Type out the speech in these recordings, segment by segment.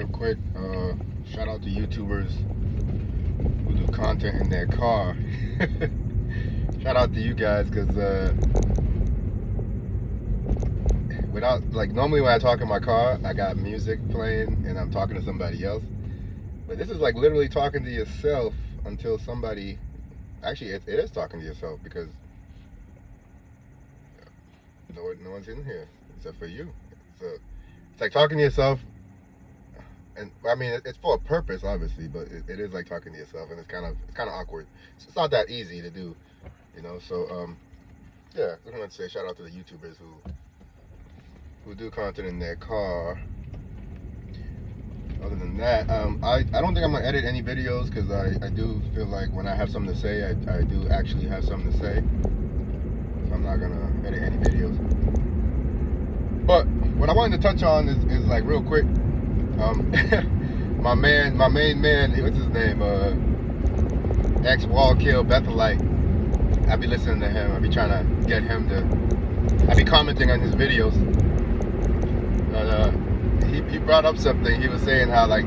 real quick. Shout out to YouTubers who do content in their car. Shout out to you guys, because without, like, normally when I talk in my car, I got music playing and I'm talking to somebody else. But this is like literally talking to yourself until somebody, actually it is talking to yourself, because no one's in here except for you. So it's like talking to yourself, and I mean it's for a purpose, obviously, but it is like talking to yourself, and it's kind of awkward. It's not that easy to do, you know. So yeah, I want to say shout out to the YouTubers who do content in their car. Other than that, I don't think I'm gonna edit any videos, because I do feel like when I have something to say, I do actually have something to say. So I'm not gonna edit any videos. But what I wanted to touch on is like real quick. my main man, what's his name? Ex Wallkill Bethelite. I be listening to him. I be trying to get him to. I be commenting on his videos. He brought up something. He was saying how, like,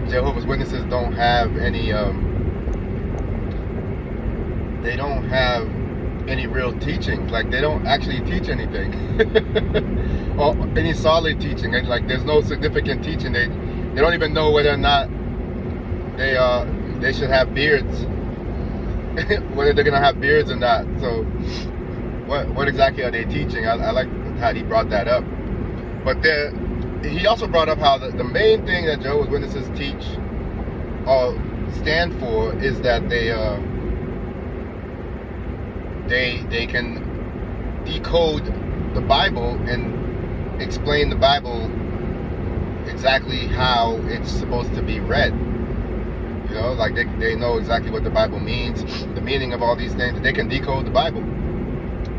Jehovah's Witnesses don't have any they don't have any real teachings. Like, they don't actually teach anything or any solid teaching. And like, there's no significant teaching. They don't even know whether or not they should have beards, whether they're gonna have beards or not. So what exactly are they teaching? I like how he brought that up. But he also brought up how the main thing that Jehovah's Witnesses teach or stand for is that they can decode the Bible and explain the Bible exactly how it's supposed to be read. You know, like they know exactly what the Bible means, the meaning of all these things. They can decode the Bible.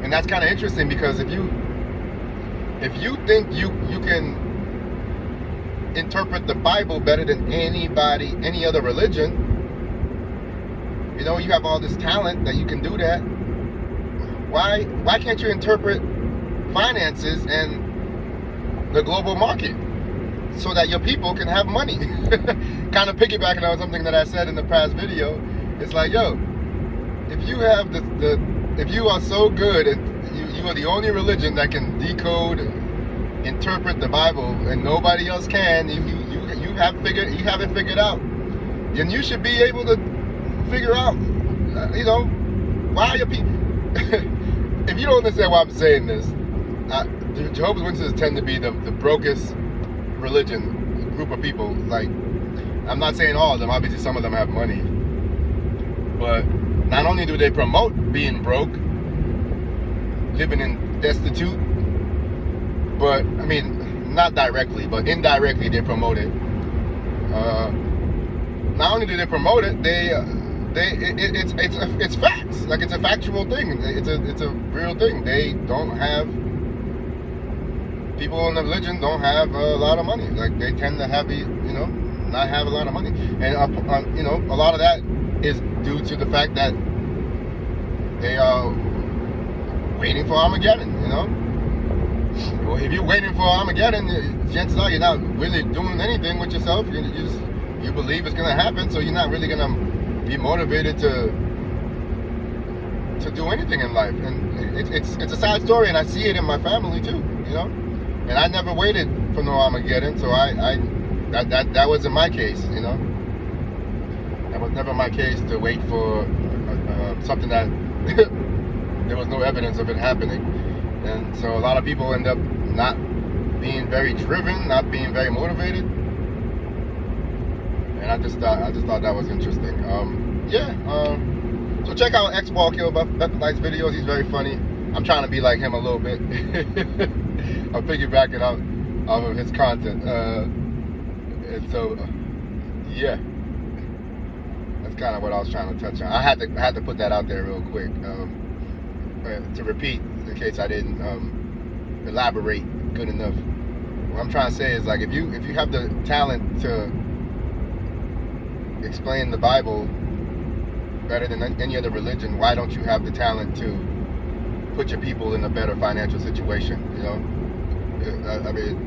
And that's kind of interesting, because if you think you can interpret the Bible better than anybody, any other religion, you know, you have all this talent that you can do that. Why can't you interpret finances and the global market so that your people can have money? Kind of piggybacking on something that I said in the past video. It's like, yo, if you have if you are so good and you are the only religion that can decode, interpret the Bible, and nobody else can, you have it figured out, then you should be able to figure out, you know, why your people. If you don't understand why I'm saying this, Jehovah's Witnesses tend to be the brokest religion group of people. Like, I'm not saying all of them. Obviously, some of them have money, but not only do they promote being broke, living in destitute, but I mean, not directly, but indirectly they promote it. Not only do they promote it, it's facts. Like, it's a factual thing. It's a real thing. They don't have, people in the religion don't have a lot of money. Like, they tend to have, you know, not have a lot of money, and you know, a lot of that is due to the fact that they are waiting for Armageddon. You know, well, if you're waiting for Armageddon, chances are you're not really doing anything with yourself. You believe it's gonna happen, so you're not really gonna be motivated to do anything in life. And it's a sad story, and I see it in my family too. You know, and I never waited for no Armageddon, so that wasn't my case. You know, that was never my case to wait for something that there was no evidence of it happening. And so a lot of people end up not being very driven, not being very motivated. And I just thought that was interesting. So check out Ex Wallkill Bethelite's videos. He's very funny. I'm trying to be like him a little bit. I'm piggybacking off of his content. And so, yeah, that's kind of what I was trying to touch on. I had to put that out there real quick, to repeat, in case I didn't elaborate good enough. What I'm trying to say is, like, if you have the talent to explain the Bible better than any other religion, why don't you have the talent to put your people in a better financial situation? You know, I mean,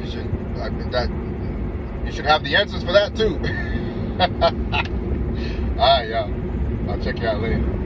You should you should have the answers for that too. All right, y'all. I'll check you out later.